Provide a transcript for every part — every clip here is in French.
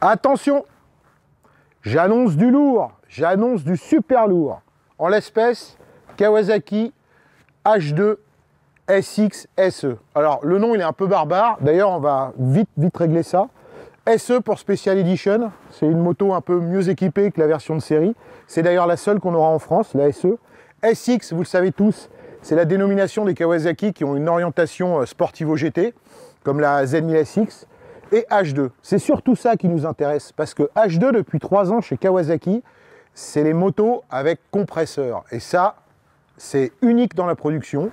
Attention, j'annonce du lourd, j'annonce du super lourd. En l'espèce, Kawasaki H2 SX SE. Alors, le nom, il est un peu barbare. D'ailleurs, on va vite régler ça. SE pour Special Edition. C'est une moto un peu mieux équipée que la version de série. C'est d'ailleurs la seule qu'on aura en France, la SE. SX, vous le savez tous, c'est la dénomination des Kawasaki qui ont une orientation sportivo GT, comme la Z1000 SX. Et H2, c'est surtout ça qui nous intéresse, parce que H2, depuis 3 ans chez Kawasaki, c'est les motos avec compresseur. Et ça, c'est unique dans la production.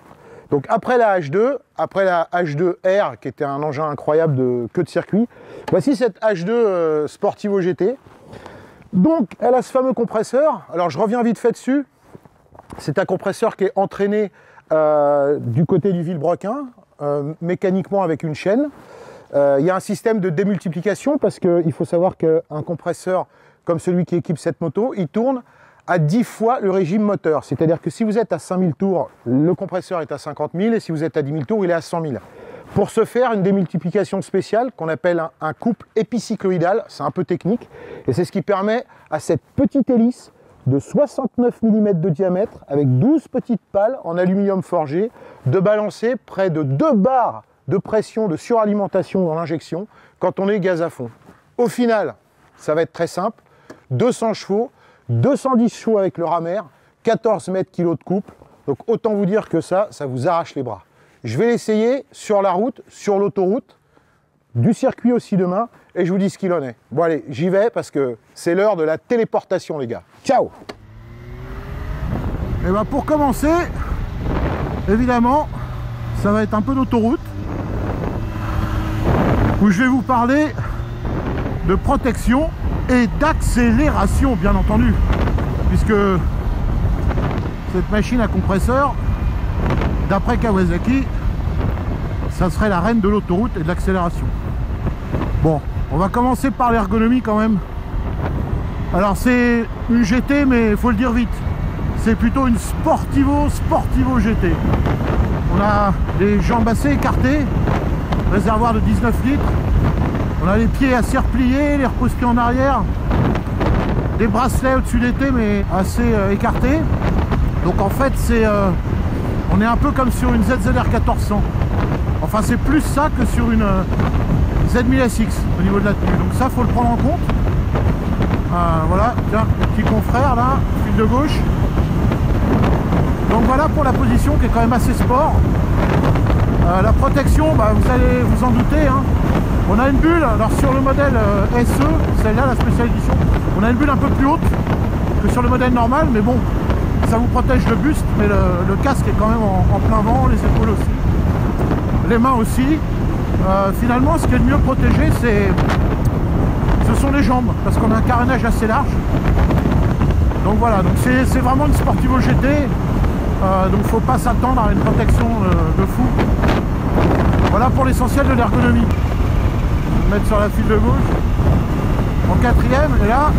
Donc après la H2, après la H2R, qui était un engin incroyable de queue de circuit, voici cette H2 Sportivo GT. Donc elle a ce fameux compresseur. Alors je reviens vite fait dessus. C'est un compresseur qui est entraîné du côté du vilebrequin, mécaniquement avec une chaîne. Il y a un système de démultiplication parce qu'il faut savoir qu'un compresseur comme celui qui équipe cette moto, il tourne à 10 fois le régime moteur. C'est-à-dire que si vous êtes à 5000 tours, le compresseur est à 50 000 et si vous êtes à 10 000 tours, il est à 100 000. Pour ce faire, une démultiplication spéciale qu'on appelle un couple épicycloïdal, c'est un peu technique, et c'est ce qui permet à cette petite hélice de 69 mm de diamètre avec 12 petites pales en aluminium forgé de balancer près de 2 bars de pression de suralimentation dans l'injection quand on est gaz à fond. Au final, ça va être très simple, 200 chevaux, 210 chevaux avec le rameur, 14 mètres kg de couple, donc autant vous dire que ça vous arrache les bras. Je vais l'essayer sur la route, sur l'autoroute, du circuit aussi demain, et je vous dis ce qu'il en est. Bon allez, j'y vais parce que c'est l'heure de la téléportation les gars. Ciao! Et bien pour commencer, évidemment, ça va être un peu d'autoroute, où je vais vous parler de protection et d'accélération, bien entendu, puisque cette machine à compresseur, d'après Kawasaki, ça serait la reine de l'autoroute et de l'accélération. Bon, on va commencer par l'ergonomie quand même. Alors c'est une GT, mais il faut le dire vite, c'est plutôt une Sportivo GT. On a les jambes assez écartées, réservoir de 19 litres, on a les pieds assez repliés, les repose-pieds en arrière, des bracelets au-dessus des T mais assez écartés. Donc en fait on est un peu comme sur une ZZR 1400. Enfin c'est plus ça que sur une Z1000 SX au niveau de la tenue. Donc ça faut le prendre en compte. Voilà, tiens, petit confrère là, fil de gauche. Donc voilà pour la position qui est quand même assez sport. La protection, bah, vous allez vous en douter, hein. On a une bulle, alors sur le modèle SE, celle-là, la Special Edition, on a une bulle un peu plus haute que sur le modèle normal, mais bon, ça vous protège le buste, mais le casque est quand même en plein vent, les épaules aussi, les mains aussi. Finalement, ce qui est le mieux protégé, ce sont les jambes, parce qu'on a un carénage assez large. Donc voilà, donc c'est vraiment une Sportivo GT, donc faut pas s'attendre à une protection de fou. Voilà pour l'essentiel de l'ergonomie. Je vais mettre sur la file de gauche. En quatrième, et là,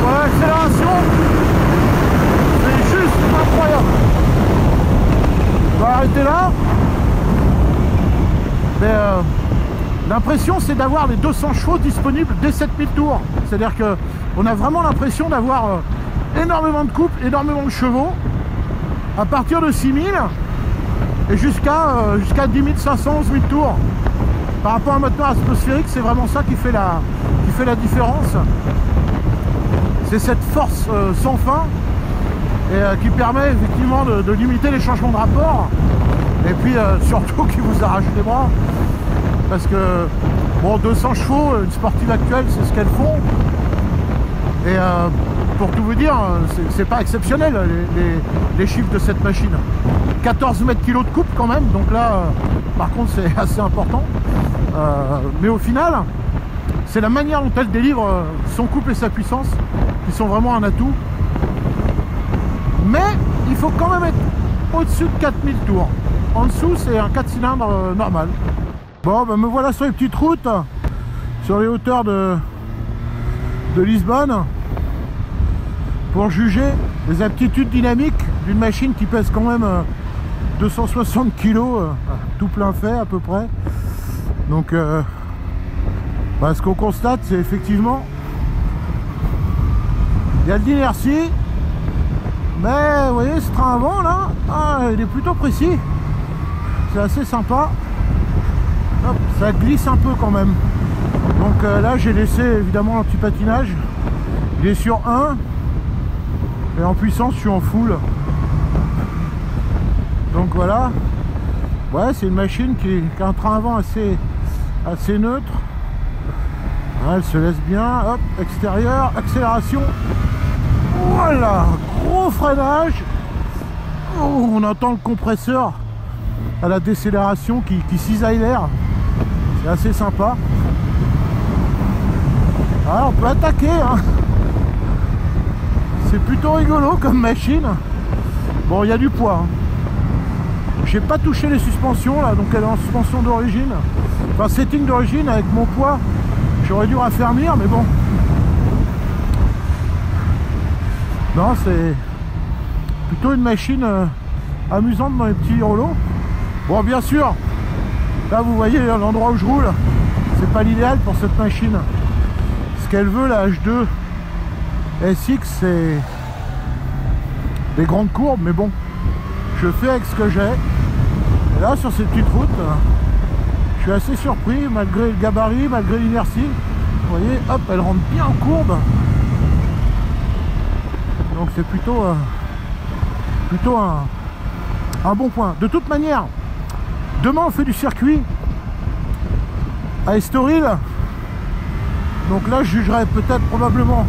voilà l'accélération, c'est juste incroyable. On va arrêter là. Mais l'impression c'est d'avoir les 200 chevaux disponibles dès 7000 tours. C'est-à-dire qu'on a vraiment l'impression d'avoir énormément de couple, énormément de chevaux à partir de 6000 et jusqu'à 10 500, 11 000 tours. Par rapport à un moteur atmosphérique, c'est vraiment ça qui fait la différence. C'est cette force sans fin et qui permet effectivement de limiter les changements de rapport et puis surtout qui vous arrache les bras parce que bon, 200 chevaux, une sportive actuelle, c'est ce qu'elles font et pour tout vous dire, c'est pas exceptionnel les chiffres de cette machine. 14 mètres kg de coupe quand même, donc là par contre c'est assez important, mais au final c'est la manière dont elle délivre son couple et sa puissance qui sont vraiment un atout. Mais il faut quand même être au-dessus de 4000 tours. En dessous c'est un 4 cylindres normal. Bon ben me voilà sur les petites routes, sur les hauteurs de Lisbonne, pour juger les aptitudes dynamiques d'une machine qui pèse quand même 260 kg, tout plein fait à peu près. Donc ce qu'on constate, c'est effectivement il y a de l'inertie, mais vous voyez ce train avant là, il est plutôt précis, c'est assez sympa. Hop, ça glisse un peu quand même. Donc là j'ai laissé évidemment l'anti-patinage, il est sur 1 et en puissance je suis en full. Donc voilà, ouais, c'est une machine qui a un train avant assez neutre. Elle se laisse bien, hop, extérieur, accélération, voilà, gros freinage. Oh, on entend le compresseur à la décélération qui cisaille l'air, c'est assez sympa. Alors on peut attaquer, hein. C'est plutôt rigolo comme machine. Bon, il y a du poids, hein. J'ai pas touché les suspensions là, donc elle est en suspension d'origine, enfin setting d'origine. Avec mon poids j'aurais dû raffermir, mais bon. Non, c'est plutôt une machine amusante dans les petits rouleaux. Bon, bien sûr, là vous voyez l'endroit où je roule, c'est pas l'idéal pour cette machine. Ce qu'elle veut, la H2 SX, c'est des grandes courbes, mais bon, je fais avec ce que j'ai. Et là, sur ces petites routes, je suis assez surpris, malgré le gabarit, malgré l'inertie. Vous voyez, hop, elle rentre bien en courbe. Donc c'est plutôt un bon point. De toute manière, demain on fait du circuit à Estoril. Donc là, je jugerai peut-être probablement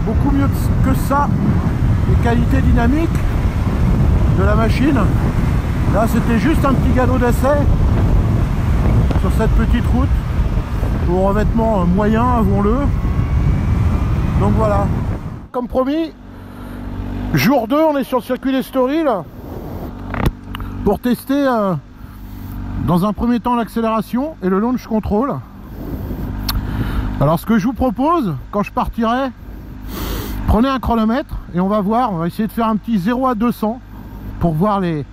beaucoup mieux que ça les qualités dynamiques de la machine. Là, c'était juste un petit galop d'essai sur cette petite route au revêtement moyen, avouons-le. Donc voilà, comme promis, jour 2, on est sur le circuit d'Estoril pour tester dans un premier temps l'accélération et le launch control. Alors ce que je vous propose, quand je partirai, prenez un chronomètre et on va voir, on va essayer de faire un petit 0 à 200 pour voir les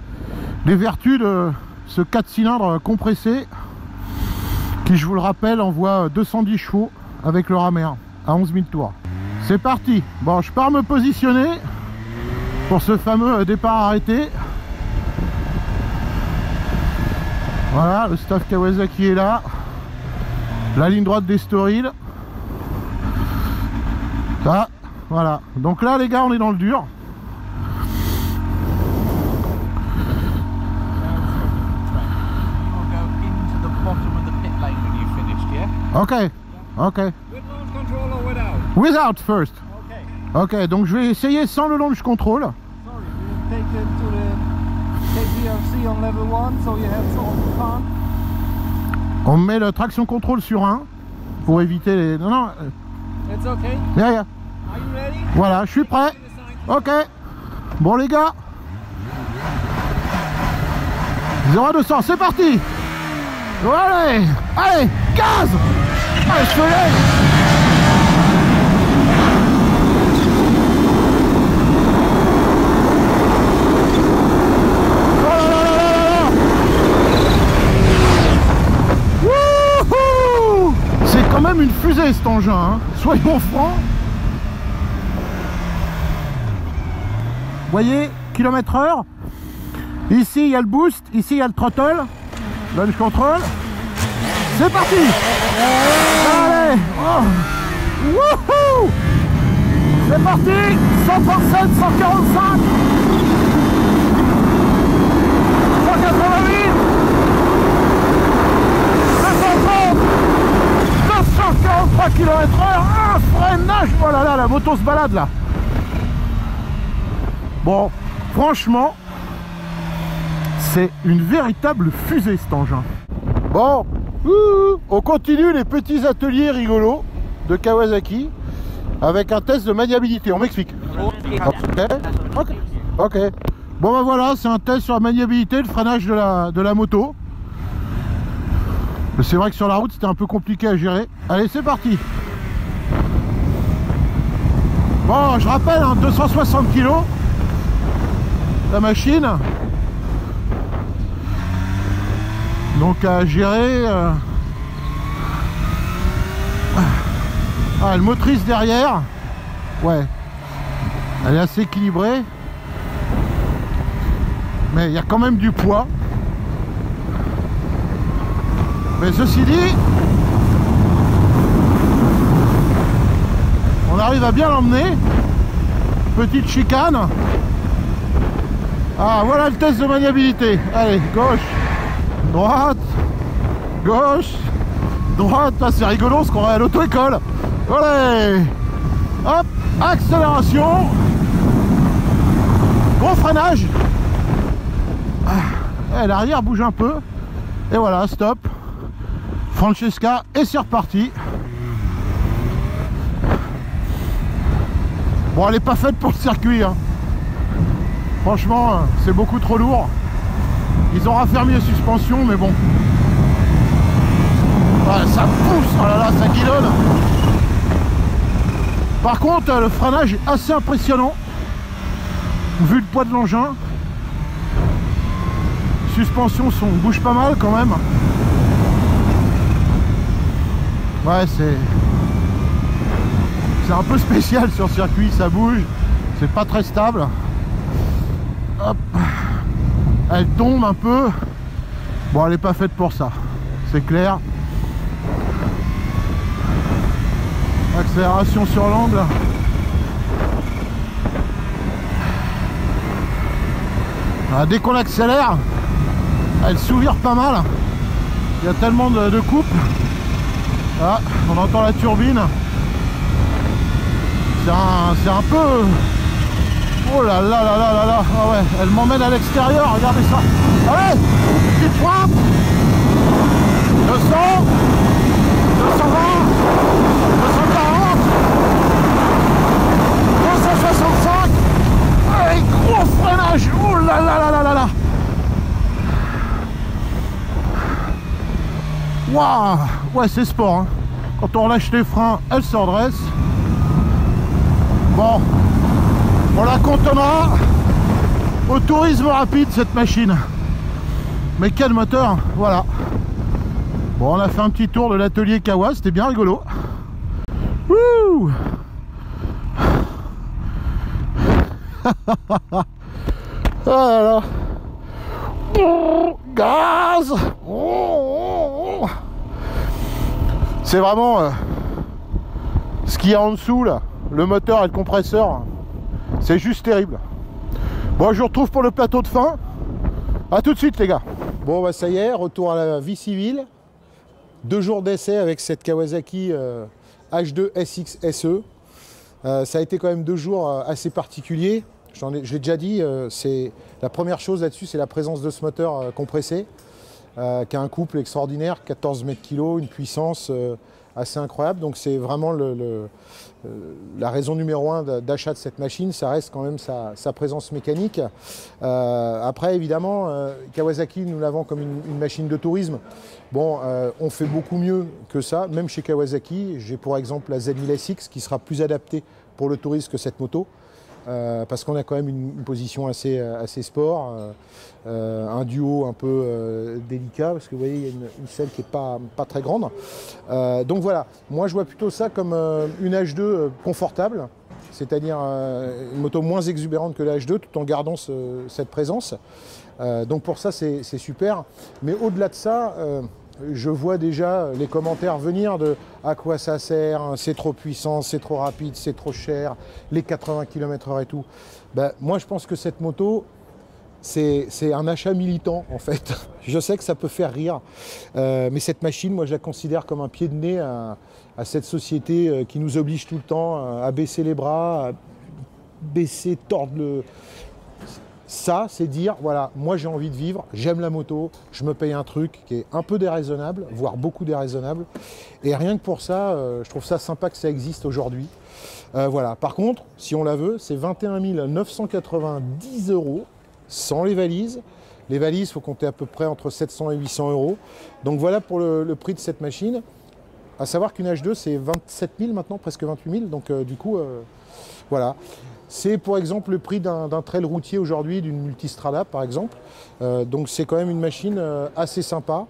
vertus de ce 4 cylindres compressé qui, je vous le rappelle, envoie 210 chevaux avec le ramer à 11 000 tours. C'est parti. Bon, je pars me positionner pour ce fameux départ arrêté. Voilà, le staff Kawasaki est là. La ligne droite d'Estoril. Là, voilà. Donc là, les gars, on est dans le dur. Ok, ok. With launch control or without? Without first. Okay. Ok, donc je vais essayer sans le launch control. Sorry, we take it to the KPRC on level 1, so you have to open the fan. On met le traction control sur 1 pour éviter les... Non, non. It's okay. Yeah. Are you ready? Voilà, je suis prêt. Ok. Bon les gars. 0 à 200, c'est parti. Allez, allez, gaz. Allez, soleil. Oh là là là là là. Wouhou. C'est quand même une fusée cet engin, hein. Soyons francs. Vous voyez, km/h. Ici il y a le boost, ici il y a le throttle, launch control. C'est parti. Allez, oh. Wouhou. C'est parti. 137, 145, 188, 230, 243 km/h. Un freinage. Oh là là, la moto se balade là. Bon, franchement, c'est une véritable fusée cet engin. Bon, on continue les petits ateliers rigolos de Kawasaki avec un test de maniabilité. On m'explique. Ok. Bon ben voilà, c'est un test sur la maniabilité, le freinage de la moto. C'est vrai que sur la route c'était un peu compliqué à gérer. Allez, c'est parti. Bon, je rappelle, hein, 260 kg la machine. Donc à gérer Ah, le motrice derrière, ouais, elle est assez équilibrée, mais il y a quand même du poids. Mais ceci dit, on arrive à bien l'emmener. Petite chicane. Ah, voilà le test de maniabilité. Allez, gauche, droite, gauche, droite. Ah, c'est rigolo ce qu'on a à l'auto-école. Allez, hop, accélération, gros freinage. Ah, l'arrière bouge un peu. Et voilà, stop. Francesca, et c'est reparti. Bon, elle n'est pas faite pour le circuit, hein. Franchement, c'est beaucoup trop lourd. Ils ont raffermi les suspensions, mais bon. Ouais, ça pousse, oh là là, ça guidonne. Par contre, le freinage est assez impressionnant, vu le poids de l'engin. Les suspensions bougent pas mal quand même. Ouais, c'est un peu spécial sur circuit, ça bouge, c'est pas très stable. Hop, elle tombe un peu. Bon, elle n'est pas faite pour ça, c'est clair. Accélération sur l'angle. Ah, dès qu'on accélère, elle souvire pas mal. Il y a tellement de coupes. Ah, on entend la turbine. C'est un peu... Oh là là là là là là. Ah ouais, elle m'emmène à l'extérieur, regardez ça. Allez, petite frappe. 200, 220, 240, 265. Allez, gros freinage. Oh là là là là là là. Waouh. Ouais, c'est sport, hein. Quand on relâche les freins, elle se redresse. Bon, on la cantonnera au tourisme rapide, cette machine. Mais quel moteur, voilà. Bon, on a fait un petit tour de l'atelier Kawa, c'était bien rigolo. Wouh. Ah là là. Gaz. C'est vraiment ce qu'il y a en dessous là, le moteur et le compresseur, c'est juste terrible. Bon, je vous retrouve pour le plateau de fin. A tout de suite les gars. Bon bah ça y est, retour à la vie civile. 2 jours d'essai avec cette Kawasaki H2 SX SE. Ça a été quand même 2 jours assez particuliers. Je l'ai déjà dit, c'est la première chose là-dessus, c'est la présence de ce moteur compressé. Qui a un couple extraordinaire, 14 mètres kg, une puissance assez incroyable. Donc c'est vraiment la raison numéro 1 d'achat de cette machine, ça reste quand même sa présence mécanique. Après évidemment, Kawasaki, nous l'avons comme une machine de tourisme. Bon, on fait beaucoup mieux que ça, même chez Kawasaki. J'ai pour exemple la Z1000SX qui sera plus adaptée pour le tourisme que cette moto. Parce qu'on a quand même une position assez sport, un duo un peu délicat, parce que vous voyez, il y a une selle qui n'est pas très grande. Donc voilà, moi je vois plutôt ça comme une H2 confortable, c'est-à-dire une moto moins exubérante que la H2, tout en gardant cette présence. Donc pour ça, c'est super. Mais au-delà de ça, je vois déjà les commentaires venir de à quoi ça sert, c'est trop puissant, c'est trop rapide, c'est trop cher, les 80 km/h et tout. Ben, moi je pense que cette moto, c'est un achat militant en fait. Je sais que ça peut faire rire, mais cette machine, moi je la considère comme un pied de nez à cette société qui nous oblige tout le temps à baisser les bras, à baisser, tordre le... Ça, c'est dire, voilà, moi j'ai envie de vivre, j'aime la moto, je me paye un truc qui est un peu déraisonnable, voire beaucoup déraisonnable. Et rien que pour ça, je trouve ça sympa que ça existe aujourd'hui. Voilà. Par contre, si on la veut, c'est 21 990 € sans les valises. Les valises, il faut compter à peu près entre 700 et 800 €. Donc voilà pour le prix de cette machine. À savoir qu'une H2, c'est 27 000 maintenant, presque 28 000. Donc du coup, voilà. C'est pour exemple le prix d'un trail routier aujourd'hui, d'une Multistrada par exemple. Donc c'est quand même une machine assez sympa,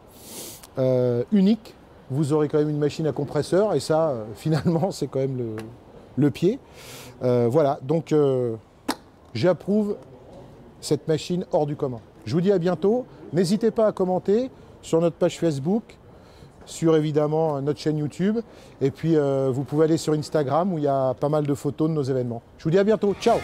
unique. vous aurez quand même une machine à compresseur, et ça, finalement, c'est quand même le pied. Voilà, donc j'approuve cette machine hors du commun. Je vous dis à bientôt. N'hésitez pas à commenter sur notre page Facebook, sur évidemment notre chaîne YouTube, et puis vous pouvez aller sur Instagram où il y a pas mal de photos de nos événements. Je vous dis à bientôt. Ciao!